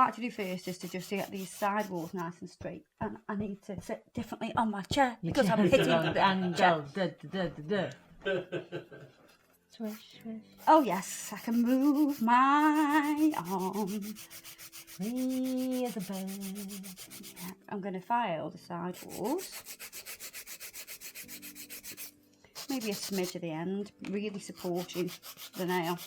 like to do first is to just get these side walls nice and straight. And I need to sit differently on my chair because I'm hitting the angle. Swish, swish. Oh yes, I can move my arm. Free as a bird. Yeah, I'm going to file the side walls. Maybe a smidge at the end, really supporting the nail.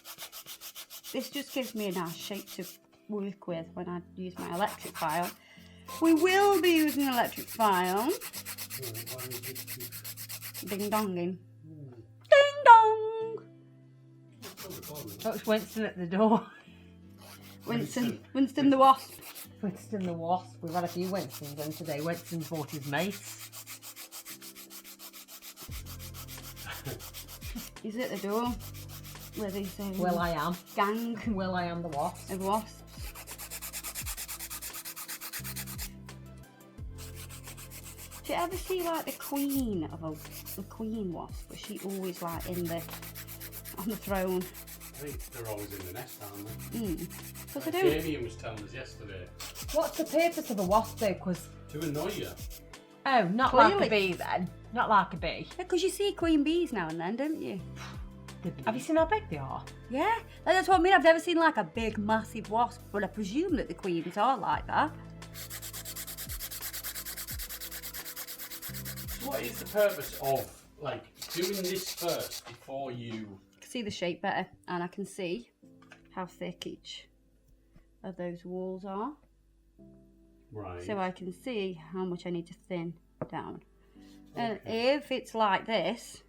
This just gives me a nice shape to work with when I use my electric file. We will be using electric file. Ding donging. Ding dong! Oh, it's Winston at the door. Winston the wasp. Winston the wasp. We've had a few Winstons in today. Winston's bought his mates. He's at the door with his Will I am. gang Will I am the wasp. of wasps. Do you ever see like the queen of the queen wasp? Was she always like on the throne? I think they're always in the nest, aren't they? Because I don't. Damien was telling us yesterday. What's the purpose of a wasp though? Because To annoy you. oh, not Clearly. like a bee then. Not like a bee. Because you see queen bees now and then, don't you? Have you seen how big they are? Yeah, that's what I mean. I've never seen like a big, massive wasp, but I presume that the queens are like that. So what is the purpose of like doing this first before you? I can see the shape better, and I can see how thick each of those walls are. Right. So I can see how much I need to thin down. And if it's like this,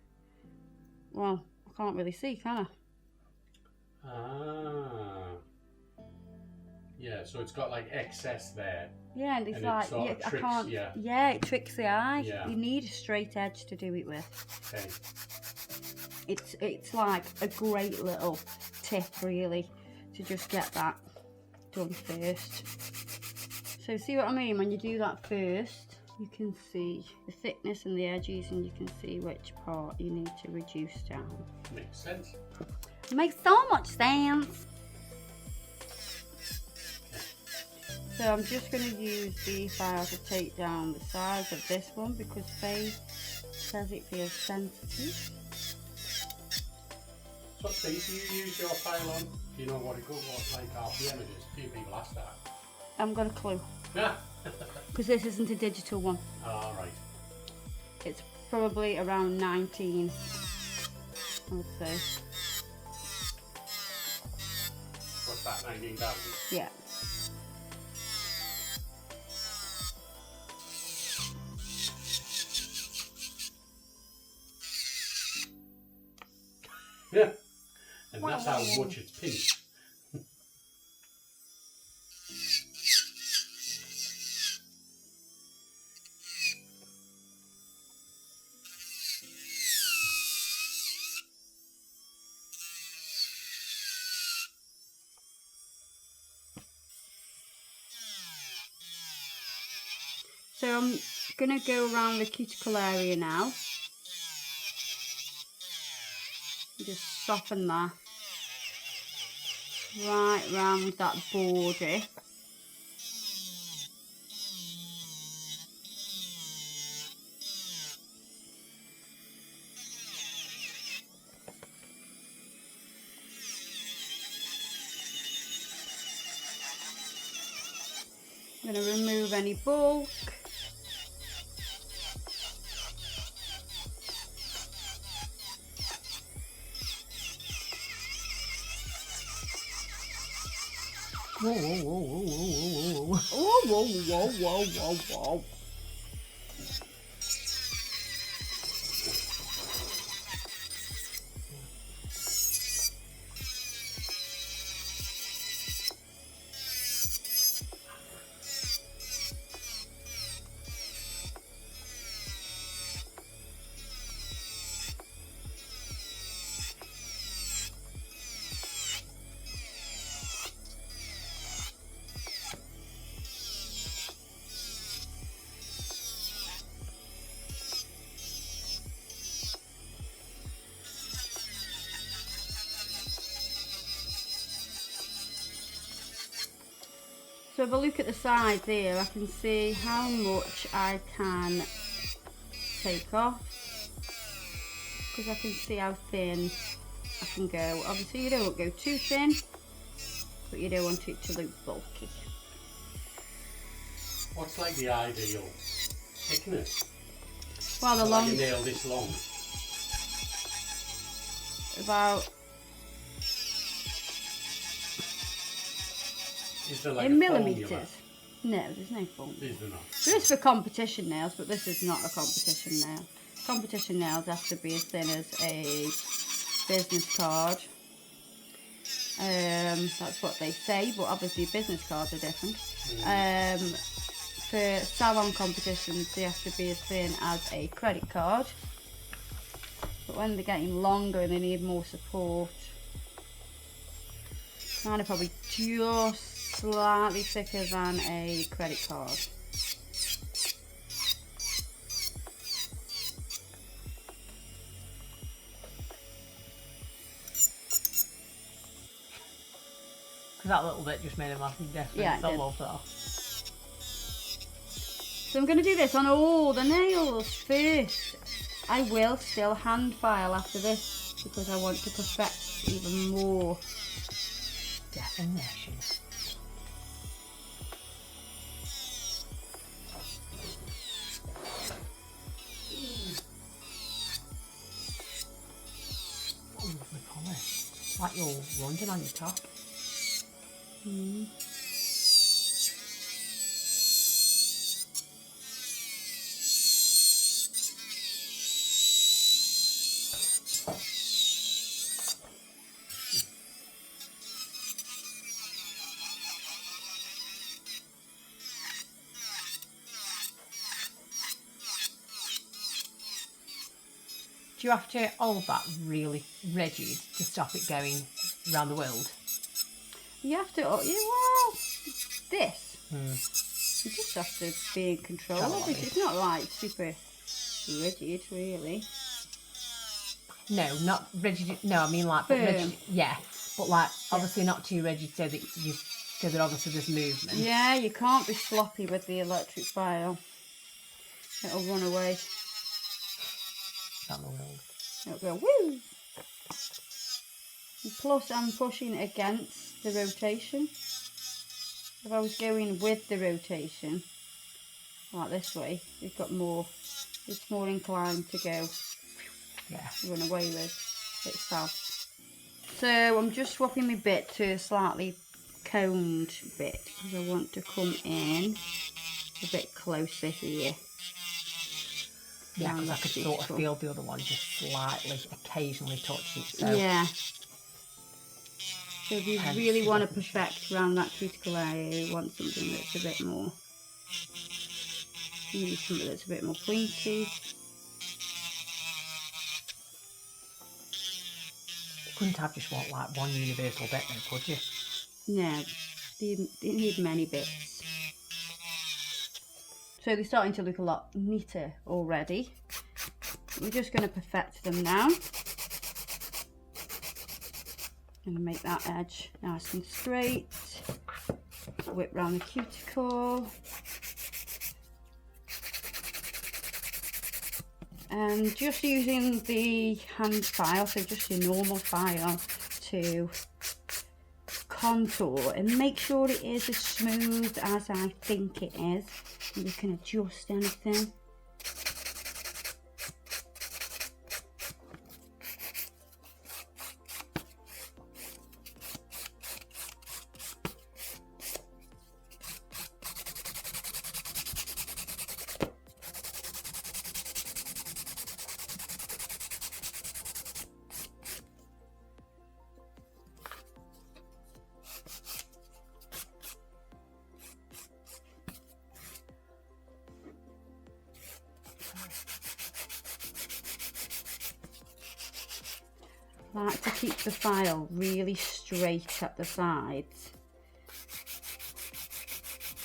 well, I can't really see, can I? Ah. Yeah, so it's got like excess there. Yeah, and it's And it like, sort of yeah, I tricks can't. you. Yeah, it tricks the eye. Yeah. You need a straight edge to do it with. Okay. It's like a great little tip, really, to just get that done first. So see what I mean? When you do that first, you can see the thickness and the edges, and you can see which part you need to reduce down. Makes sense. It makes so much sense. So I'm just going to use the file to take down the size of this one because Faye says it feels sensitive. What speed do you use your file on? Do you know what like RPM it is? A few people ask that. I haven't got a clue Yeah. because this isn't a digital one. All right. It's probably around 19, I would say. What's that? 19,000. Yeah. Yeah. And that's how much it's pinched. So I'm going to go around the cuticle area now. Just soften that right round that border. I'm going to remove any bulk. Whoa, whoa, whoa, whoa, whoa, whoa, whoa. Oh, whoa, whoa, whoa, whoa, whoa. So if I look at the sides here, I can see how much I can take off, because I can see how thin I can go. Obviously you don't want to go too thin, but you don't want it to look bulky. What's like the ideal thickness? Well, the So long, like a nail this long. about Is there like in a millimetres. formula? No, there's no formula. Is there not? There is for competition nails, but this is not a competition nail. Competition nails have to be as thin as a business card. That's what they say, but obviously business cards are different. For salon competitions, they have to be as thin as a credit card. But when they're getting longer and they need more support, mine are probably just slightly thicker than a credit card. Because that little bit just made a massive difference. Yeah, it I did. love that. So I'm going to do this on all the nails first. I will still hand file after this because I want to perfect even more. Definition. Oh, lovely polish. Like you're runging on your top. Mm. Do you have to hold that really rigid to stop it going around the world? You have to, well, this. You just have to be in control of it. It's not like super rigid, really. No, not rigid. No, I mean like Firm. rigid. Yeah, but like obviously not too rigid so that obviously there's movement. Yeah, you can't be sloppy with the electric file. It'll run away. Around the world. It'll go woo. And plus, I'm pushing against the rotation. If I was going with the rotation, like this way, it's more inclined to go run away with itself. So I'm just swapping my bit to a slightly coned bit because I want to come in a bit closer here. Yeah, because I could sort of feel the other one just slightly, occasionally touch it. So. Yeah. So if you really want to perfect around that cuticle area, you want something that's a bit more, you need something that's a bit more pointy. You couldn't have just want like one universal bit though, could you? No, you need many bits. So they're starting to look a lot neater already. We're just going to perfect them now. Going to make that edge nice and straight. Whip round the cuticle. And just using the hand file, so just your normal file, to contour and make sure it is as smooth as I think it is. You can adjust anything. I like to keep the file really straight at the sides,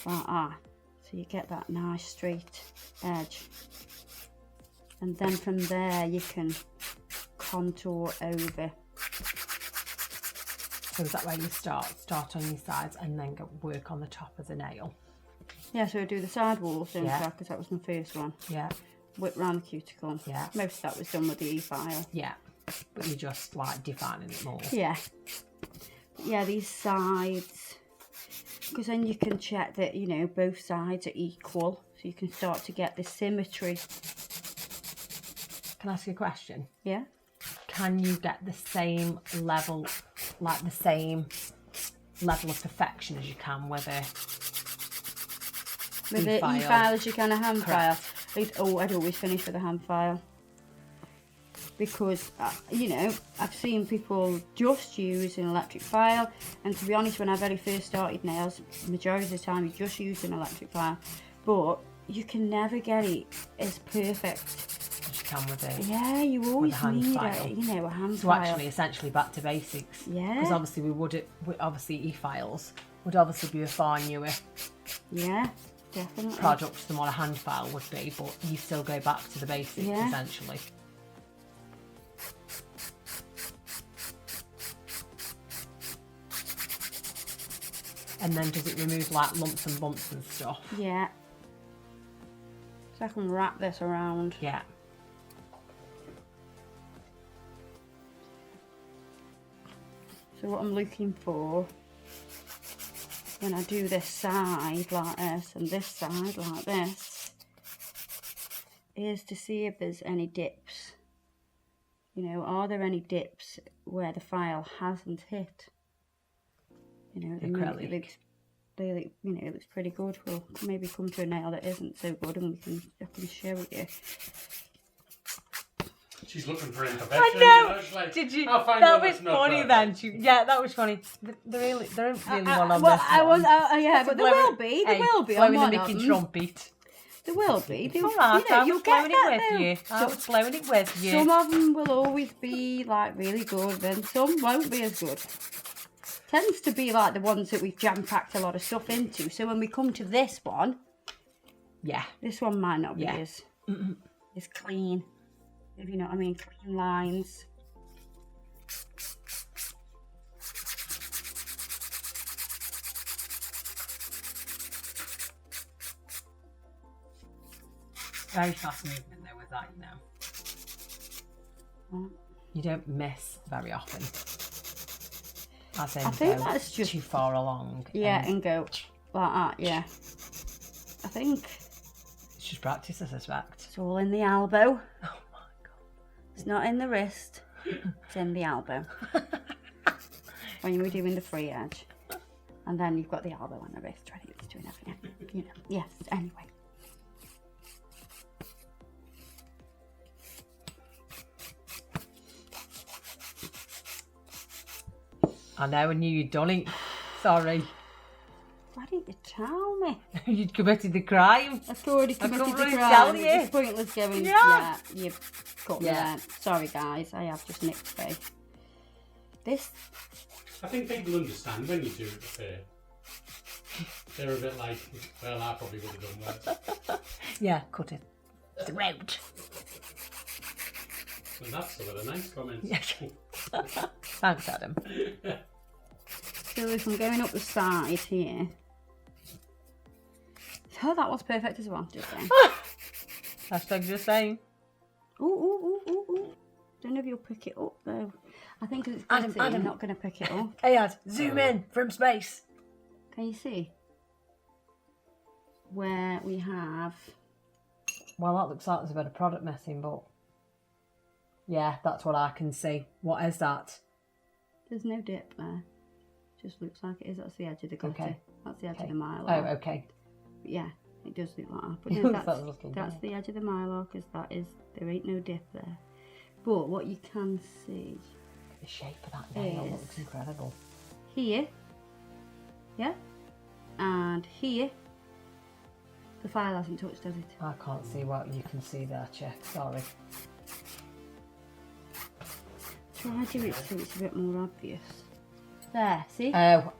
like that, so you get that nice straight edge, and then from there you can contour over. So is that where you start on your sides and then work on the top of the nail? Yeah, so I do the side walls, don't Yeah. I? Because that was my first one. Yeah. Whip round the cuticle. Yeah. Most of that was done with the e-file. Yeah. But you're just like defining it more. Yeah. Yeah, these sides, because then you can check that, you know, both sides are equal, so you can start to get the symmetry. Can I ask you a question? Yeah. Can you get the same level, like the same level of perfection as you can with a With the e-file as you can a hand Correct. file. Oh, I'd always finish with a hand file. Because, you know, I've seen people just use an electric file. And to be honest, when I very first started nails, the majority of the time you just use an electric file. But you can never get it as perfect. as you can with a... Yeah, you always hand need file. you know, a hand So file. actually, essentially back to basics. Yeah. Because obviously obviously e-files would obviously be a far newer Yeah, definitely. product than what a hand file would be, but you still go back to the basics Yeah. essentially. And then does it remove like lumps and bumps and stuff? Yeah. So I can wrap this around. Yeah. So what I'm looking for when I do this side like this and this side like this is to see if there's any dips. You know, are there any dips where the file hasn't hit? You know, at the minute it looks really, you know, it looks pretty good. We'll maybe come to a nail that isn't so good and I can show it you. She's looking for imperfection. I know. She's like, Did you? I'll find That one was that's not funny perfect. then. Yeah, that was funny. There isn't really one on Well, this I one. was, yeah, but there will be. There will be on blowing one the of Mickey them. trumpet. There will be. There, All right, you know, I you'll was get blowing that it with though. you. I was blowing it with you. Some of them will always be like really good, and some won't be as good. Tends to be like the ones that we've jam-packed a lot of stuff into. So when we come to this one, Yeah. this one might not be Yeah. as clean. If you know what I mean, clean lines. Very fast movement though with that, you know. What? You don't miss very often. As in I think go that's just- too far along. Yeah, and go like that, yeah. I think It's just practice, I suspect. it's all in the elbow. Oh my god. It's not in the wrist. It's in the elbow. When you're doing the free edge. And then you've got the elbow on the wrist, ready to doing everything. You know. Yes, anyway. I know, I knew you'd done it. Sorry. Why didn't you tell me? You'd committed the crime. I've already I committed couldn't the really crime. tell you. It's pointless going, Yeah. you've got me Yeah. there. Sorry guys, I have just nicked faith. This, I think people understand when you do it fair. They're a bit like, well, I probably would have done worse. Yeah, cut it. Throat. And that's some of the nice comments. Yes. Thanks, Adam. so if I'm going up the side here. Oh, that was perfect as well, just saying. Hashtag just saying. Ooh, ooh, ooh, ooh, ooh. Don't know if you'll pick it up though. I think 'cause it's Adam, glittery, I'm Adam. not going to pick it up. Hey, Ad, zoom in from space. Can you see? Where we have... Well, that looks like there's a bit of product missing, but yeah, that's what I can see. What is that? There's no dip there. Just looks like it is. That's the edge of the glitter. Okay. That's the edge Okay. of the mylar. Oh, okay. But yeah, it does look like that. But It no, looks like that's, a little that's bit. the edge of the mylar because that is, there ain't no dip there. But what you can see The shape of that nail Is- looks incredible. here, yeah, and here, the file hasn't touched, has it? I can't see what you can see there, Chick. Sorry. Try to do it so it's a bit more obvious. There, see? Oh,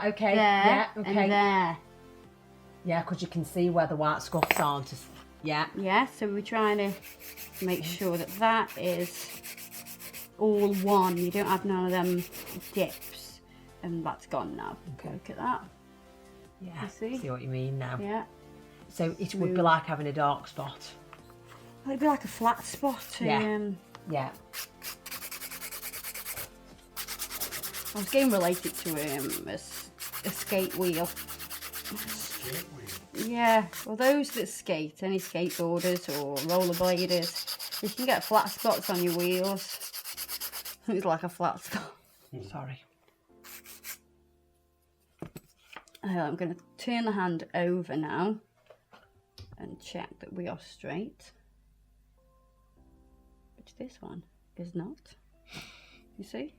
okay. there, Yeah, okay. and there. Yeah, because you can see where the white scuffs aren't. Yeah. Yeah, so we're trying to make sure that that is all one. You don't have none of them dips. and that's gone now. Okay. Look at that. Yeah, You see? see what you mean now. Yeah. So it would be like having a dark spot. It'd be like a flat spot. Yeah. Yeah. I was getting related to a skate wheel. Skate wheel. Yeah, well those that skate, any skateboarders or rollerbladers, you can get flat spots on your wheels. It's like a flat spot. Sorry. I'm going to turn the hand over now and check that we are straight. Which this one is not. You see?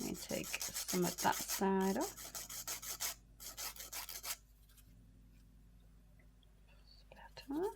Let me take some of that side off. Splatter.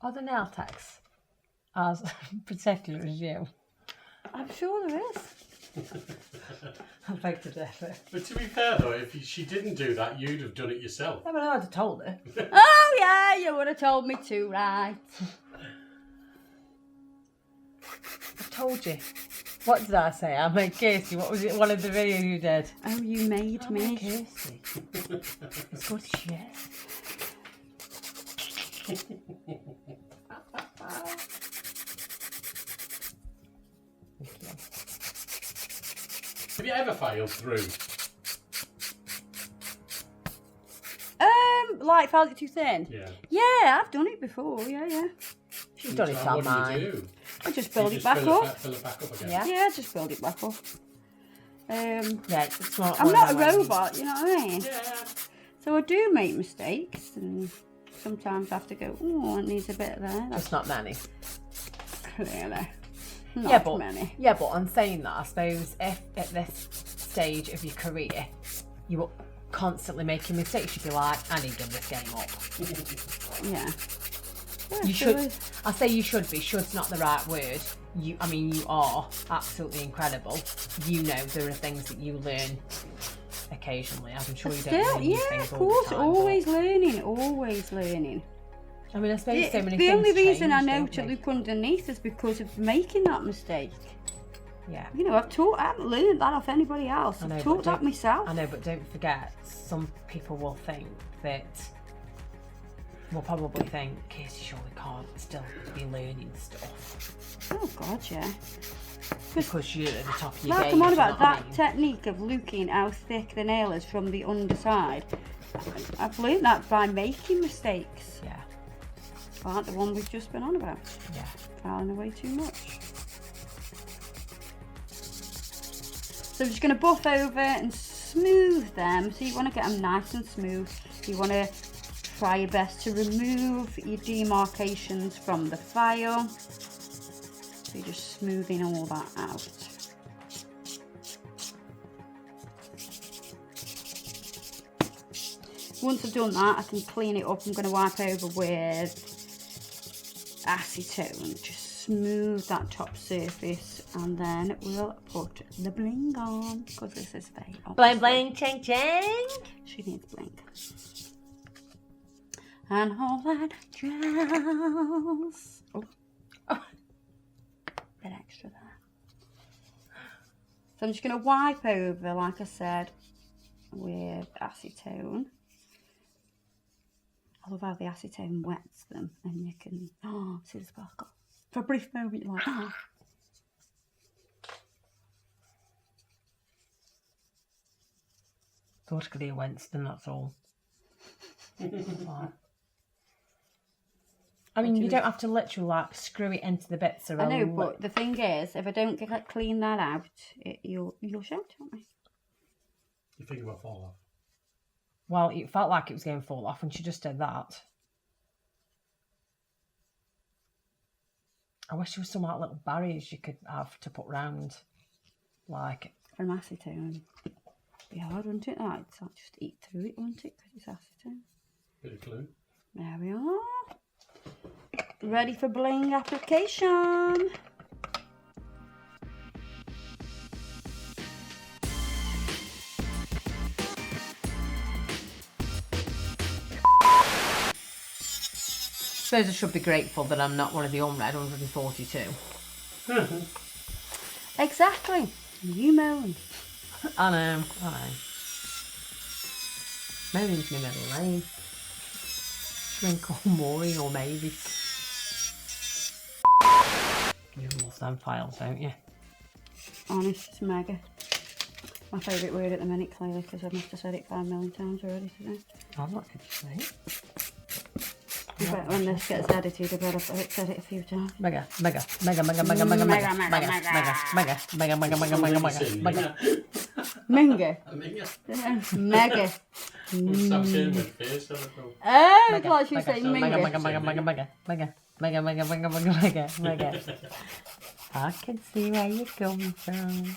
Are the nail techs as particular as you? I'm sure there is. I beg to differ. But to be fair though, if she didn't do that, you'd have done it yourself. I mean, I'd have told her. Oh yeah, you would have told me to, right? I told you. What did I say? I made Kirsty. What was it? One of the videos you did. Oh, you made I me. made Kirsty. It's good shit. Have you ever failed through? Like found it too thin? Yeah. Yeah, I've done it before. Yeah. She's done it So on what mine. do you do? I just You build it just back fill up. Fill it back up again. Yeah. Yeah, just build it back up. Yeah, it's not. I'm one not of a them robot, you know what I mean? Yeah. So I do make mistakes, and sometimes I have to go, oh, it needs a bit there. That's It's not many. clearly not Yeah, but many. yeah, but on saying that, I suppose if at this stage of your career you were constantly making mistakes, you'd be like, I need to give this game up. Yeah. You should. I say you should be. Should's not the right word. I mean, you are absolutely incredible. You know there are things that you learn occasionally. I'm sure you don't Still, learn these yeah, things of all course, the time. always learning, always learning. I mean, I suppose so many The things only reason I change, know don't to they? look underneath is because of making that mistake. Yeah. You know, I haven't learned that off anybody else. I know, I've but taught that don't- myself. I know, but don't forget, some people will think that. Will probably think Kirsty surely can't still be learning stuff Oh God, yeah. because you're at the top of your Like game. I'm on if you know about what I that mean. technique of looking how thick the nail is from the underside. I've learned that by making mistakes. Yeah, Like the one we've just been on about. yeah. Filing away too much. So I'm just going to buff over and smooth them. So you want to get them nice and smooth. You want to try your best to remove your demarcations from the file. So you're just smoothing all that out. Once I've done that, I can clean it up. I'm going to wipe over with acetone. Just smooth that top surface, and then we'll put the bling on, because this is very Bling bling ching ching. She needs bling. And all that jazz. Oh. Bit extra there. So I'm just going to wipe over, like I said, with acetone. I love how the acetone wets them, and you can see the sparkle. For a brief moment, you're like, oh. Thought it could be a Winston, that's all. I mean, you don't have to literally like screw it into the bits. I know, but the thing is, if I don't clean that out, you'll shout at me. You think it will fall off? Well, it felt like it was going to fall off when she just did that. I wish there was some like little barriers you could have to put round, like. From acetone. Be hard, wouldn't it? Like, I'll just eat through it, won't it? Because it's acetone. Bit of glue. There we are. Ready for bling application. I suppose I should be grateful that I'm not one of the unread 142. Exactly. You moan. I know. Moaning's my middle name. Drink or mooring or maybe. You love them files, don't you? Honest, it's mega. My favourite word at the minute, clearly, because I must have said it 5 million times already today. I'm not going to say it. But when this gets edited, I bet I've said it a few times. Mega. Minga. Amiga. Mega. Stop saying with face, I don't know. Oh, I thought she was saying minga. Mega. I can see where you're coming from.